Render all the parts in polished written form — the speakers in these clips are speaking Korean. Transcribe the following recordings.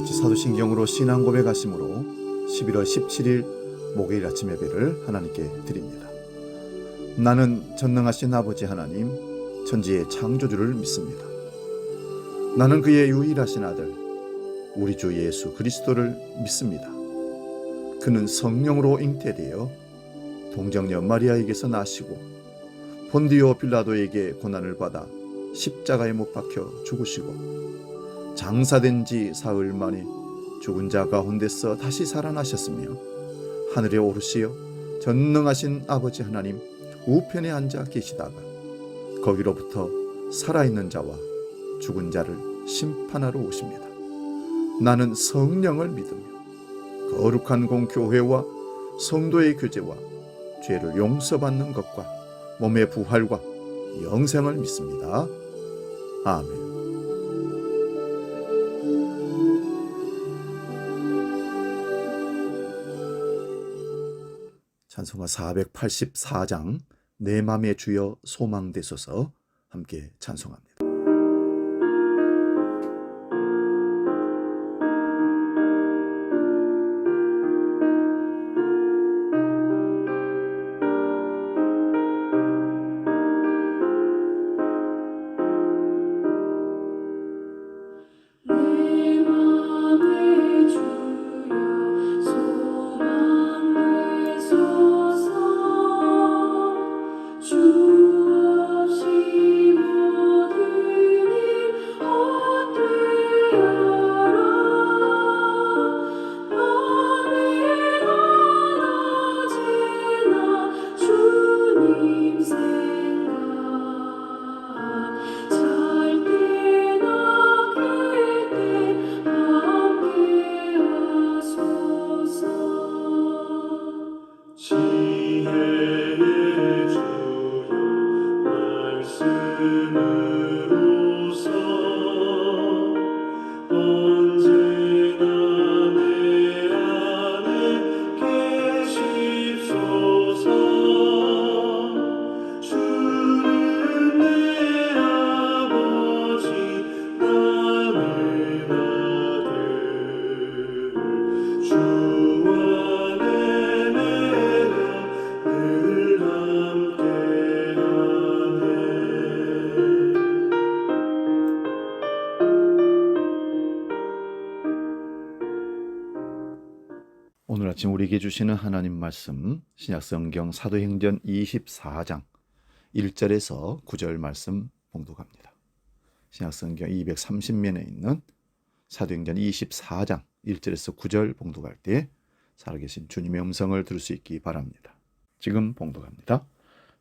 같이 사도신경으로 신앙 고백하심으로 11월 17일 목요일 아침 예배를 하나님께 드립니다. 나는 전능하신 아버지 하나님, 천지의 창조주를 믿습니다. 나는 그의 유일하신 아들, 우리 주 예수 그리스도를 믿습니다. 그는 성령으로 잉태되어 동정녀 마리아에게서 나시고 본디오 빌라도에게 고난을 받아 십자가에 못 박혀 죽으시고 장사된 지 사흘 만에 죽은 자 가운데서 다시 살아나셨으며 하늘에 오르시어 전능하신 아버지 하나님 우편에 앉아 계시다가 거기로부터 살아있는 자와 죽은 자를 심판하러 오십니다. 나는 성령을 믿으며 거룩한 공교회와 성도의 교제와 죄를 용서받는 것과 몸의 부활과 영생을 믿습니다. 아멘. 찬송가 484장 내 맘의 주여 소망되소서 함께 찬송합니다. 오늘 아침 우리에게 주시는 하나님 말씀 신약성경 사도행전 24장 1절에서 9절 말씀 봉독합니다. 신약성경 230면에 있는 사도행전 24장 1절에서 9절 봉독할 때 살아계신 주님의 음성을 들을 수 있기 바랍니다. 지금 봉독합니다.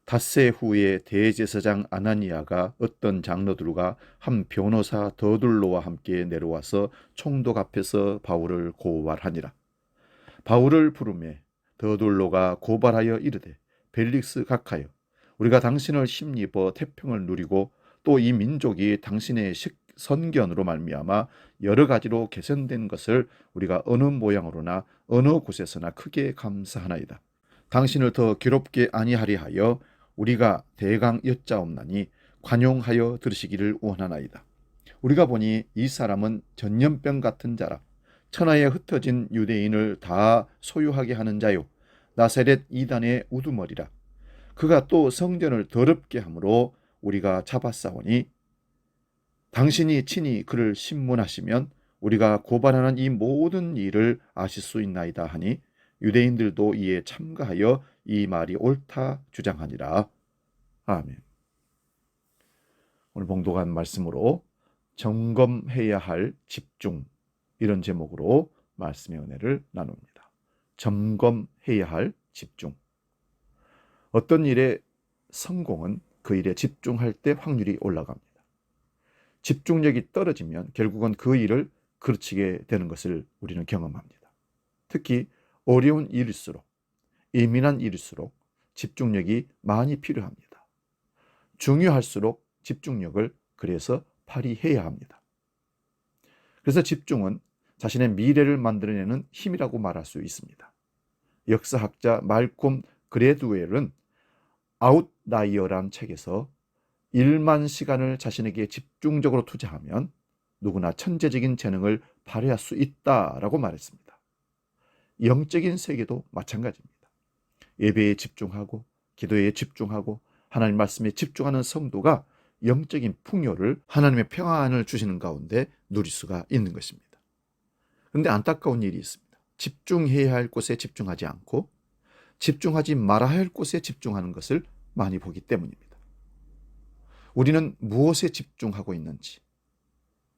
닷새 후에 대제사장 아나니아가 어떤 장로들과 한 변호사 더둘로와 함께 내려와서 총독 앞에서 바울을 고발하니라. 바울을 부르매 더둘로가 고발하여 이르되 벨릭스 각하여 우리가 당신을 힘입어 태평을 누리고 또 이 민족이 당신의 선견으로 말미암아 여러 가지로 개선된 것을 우리가 어느 모양으로나 어느 곳에서나 크게 감사하나이다. 당신을 더 괴롭게 아니하리 하여 우리가 대강 여짜옵나니 관용하여 들으시기를 원하나이다. 우리가 보니 이 사람은 전염병 같은 자라. 천하에 흩어진 유대인을 다 소유하게 하는 자요 나사렛 이단의 우두머리라. 그가 또 성전을 더럽게 함으로 우리가 잡았사오니 당신이 친히 그를 신문하시면 우리가 고발하는 이 모든 일을 아실 수 있나이다 하니 유대인들도 이에 참가하여 이 말이 옳다 주장하니라. 아멘. 오늘 봉독한 말씀으로 점검해야 할 집중, 이런 제목으로 말씀의 은혜를 나눕니다. 점검해야 할 집중. 어떤 일의 성공은 그 일에 집중할 때 확률이 올라갑니다. 집중력이 떨어지면 결국은 그 일을 그르치게 되는 것을 우리는 경험합니다. 특히 어려운 일일수록, 예민한 일일수록 집중력이 많이 필요합니다. 중요할수록 집중력을 그래서 발휘해야 합니다. 그래서 집중은 자신의 미래를 만들어내는 힘이라고 말할 수 있습니다. 역사학자 말콤 그레드웰은 아웃라이어란 책에서 1만 시간을 자신에게 집중적으로 투자하면 누구나 천재적인 재능을 발휘할 수 있다라고 말했습니다. 영적인 세계도 마찬가지입니다. 예배에 집중하고 기도에 집중하고 하나님 말씀에 집중하는 성도가 영적인 풍요를, 하나님의 평안을 주시는 가운데 누릴 수가 있는 것입니다. 그런데 안타까운 일이 있습니다. 집중해야 할 곳에 집중하지 않고 집중하지 말아야 할 곳에 집중하는 것을 많이 보기 때문입니다. 우리는 무엇에 집중하고 있는지,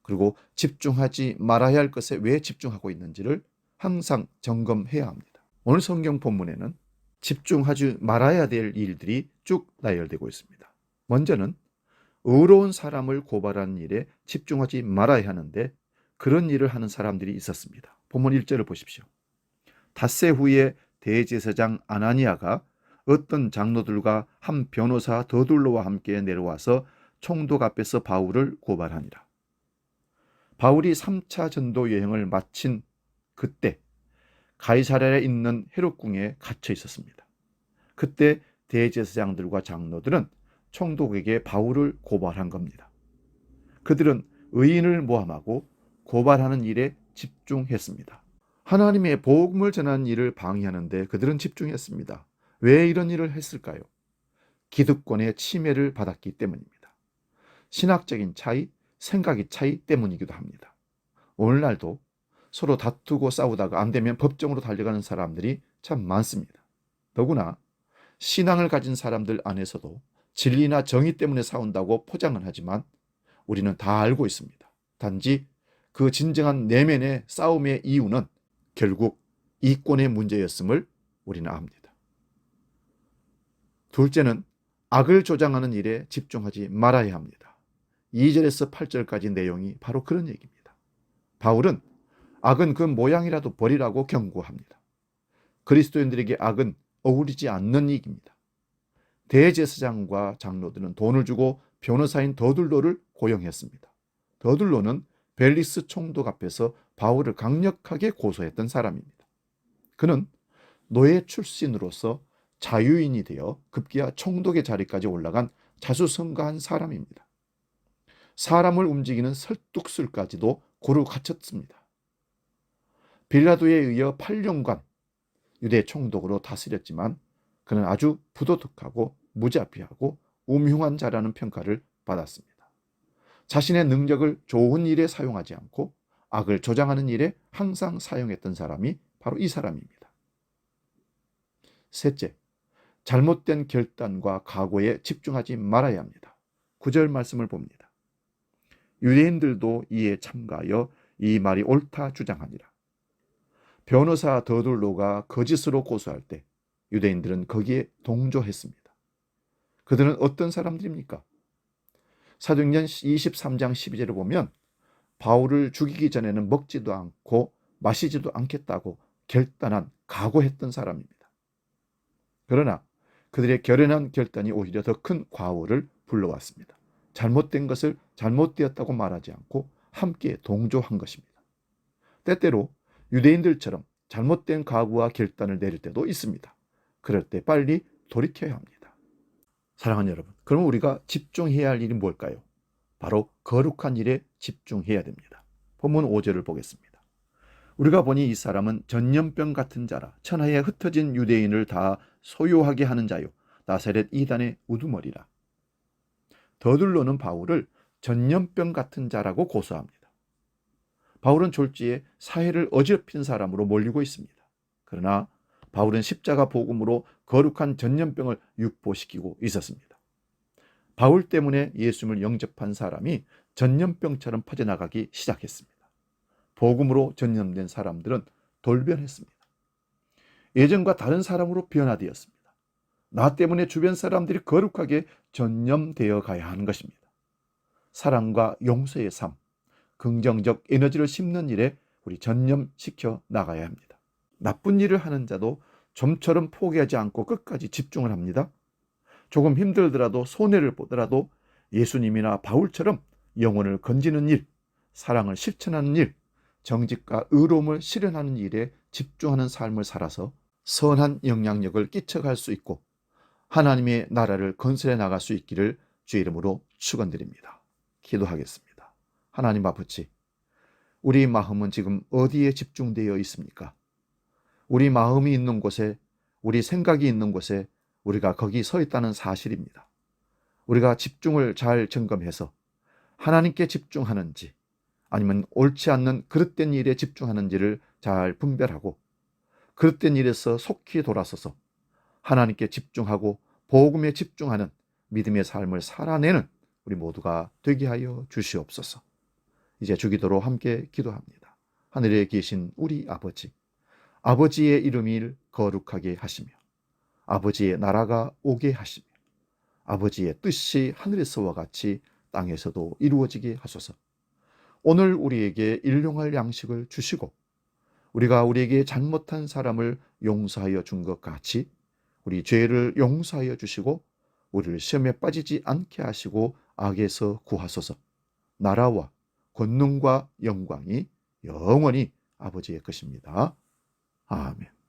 그리고 집중하지 말아야 할 것에 왜 집중하고 있는지를 항상 점검해야 합니다. 오늘 성경 본문에는 집중하지 말아야 될 일들이 쭉 나열되고 있습니다. 먼저는 의로운 사람을 고발하는 일에 집중하지 말아야 하는데 그런 일을 하는 사람들이 있었습니다. 본문 1절을 보십시오. 닷새 후에 대제사장 아나니아가 어떤 장로들과 한 변호사 더둘로와 함께 내려와서 총독 앞에서 바울을 고발하니라. 바울이 3차 전도 여행을 마친 그때 가이사랴에 있는 헤롯궁에 갇혀 있었습니다. 그때 대제사장들과 장로들은 총독에게 바울을 고발한 겁니다. 그들은 의인을 모함하고 고발하는 일에 집중했습니다. 하나님의 복음을 전하는 일을 방해하는데 그들은 집중했습니다. 왜 이런 일을 했을까요? 기득권의 침해를 받았기 때문입니다. 신학적인 차이, 생각의 차이 때문이기도 합니다. 오늘날도 서로 다투고 싸우다가 안 되면 법정으로 달려가는 사람들이 참 많습니다. 더구나 신앙을 가진 사람들 안에서도 진리나 정의 때문에 싸운다고 포장은 하지만 우리는 다 알고 있습니다. 단지 그 진정한 내면의 싸움의 이유는 결국 이권의 문제였음을 우리는 압니다. 둘째는 악을 조장하는 일에 집중하지 말아야 합니다. 2절에서 8절까지 내용이 바로 그런 얘기입니다. 바울은 악은 그 모양이라도 버리라고 경고합니다. 그리스도인들에게 악은 어울리지 않는 일입니다. 대제사장과 장로들은 돈을 주고 변호사인 더둘로를 고용했습니다. 더둘로는 벨리스 총독 앞에서 바울을 강력하게 고소했던 사람입니다. 그는 노예 출신으로서 자유인이 되어 급기야 총독의 자리까지 올라간 자수성가한 사람입니다. 사람을 움직이는 설득술까지도 고루 갖췄습니다. 빌라도에 의해 8년간 유대 총독으로 다스렸지만 그는 아주 부도덕하고 무자비하고 음흉한 자라는 평가를 받았습니다. 자신의 능력을 좋은 일에 사용하지 않고 악을 조장하는 일에 항상 사용했던 사람이 바로 이 사람입니다. 셋째, 잘못된 결단과 각오에 집중하지 말아야 합니다. 9절 말씀을 봅니다. 유대인들도 이에 참가하여 이 말이 옳다 주장하니라. 변호사 더둘로가 거짓으로 고소할 때 유대인들은 거기에 동조했습니다. 그들은 어떤 사람들입니까? 사도행전 23장 12절을 보면 바울을 죽이기 전에는 먹지도 않고 마시지도 않겠다고 결단한, 각오했던 사람입니다. 그러나 그들의 결연한 결단이 오히려 더 큰 과오를 불러왔습니다. 잘못된 것을 잘못되었다고 말하지 않고 함께 동조한 것입니다. 때때로 유대인들처럼 잘못된 각오와 결단을 내릴 때도 있습니다. 그럴 때 빨리 돌이켜야 합니다. 사랑하는 여러분, 그럼 우리가 집중해야 할 일이 뭘까요? 바로 거룩한 일에 집중해야 됩니다. 본문 5절을 보겠습니다. 우리가 보니 이 사람은 전염병 같은 자라. 천하에 흩어진 유대인을 다 소유하게 하는 자요 나사렛 이단의 우두머리라. 더둘로는 바울을 전염병 같은 자라고 고소합니다. 바울은 졸지에 사회를 어지럽힌 사람으로 몰리고 있습니다. 그러나 바울은 십자가 복음으로 거룩한 전염병을 육보시키고 있었습니다. 바울 때문에 예수님을 영접한 사람이 전염병처럼 퍼져나가기 시작했습니다. 복음으로 전염된 사람들은 돌변했습니다. 예전과 다른 사람으로 변화되었습니다. 나 때문에 주변 사람들이 거룩하게 전염되어 가야 하는 것입니다. 사랑과 용서의 삶, 긍정적 에너지를 심는 일에 우리 전념시켜 나가야 합니다. 나쁜 일을 하는 자도 좀처럼 포기하지 않고 끝까지 집중을 합니다. 조금 힘들더라도 손해를 보더라도 예수님이나 바울처럼 영혼을 건지는 일, 사랑을 실천하는 일, 정직과 의로움을 실현하는 일에 집중하는 삶을 살아서 선한 영향력을 끼쳐갈 수 있고 하나님의 나라를 건설해 나갈 수 있기를 주의 이름으로 축원드립니다. 기도하겠습니다. 하나님 아버지, 우리 마음은 지금 어디에 집중되어 있습니까? 우리 마음이 있는 곳에, 우리 생각이 있는 곳에 우리가 거기 서 있다는 사실입니다. 우리가 집중을 잘 점검해서 하나님께 집중하는지 아니면 옳지 않는 그릇된 일에 집중하는지를 잘 분별하고 그릇된 일에서 속히 돌아서서 하나님께 집중하고 복음에 집중하는 믿음의 삶을 살아내는 우리 모두가 되게 하여 주시옵소서. 이제 주기도로 함께 기도합니다. 하늘에 계신 우리 아버지, 아버지의 이름을 거룩하게 하시며 아버지의 나라가 오게 하시며 아버지의 뜻이 하늘에서와 같이 땅에서도 이루어지게 하소서. 오늘 우리에게 일용할 양식을 주시고 우리가 우리에게 잘못한 사람을 용서하여 준 것 같이 우리 죄를 용서하여 주시고 우리를 시험에 빠지지 않게 하시고 악에서 구하소서. 나라와 권능과 영광이 영원히 아버지의 것입니다. 아멘.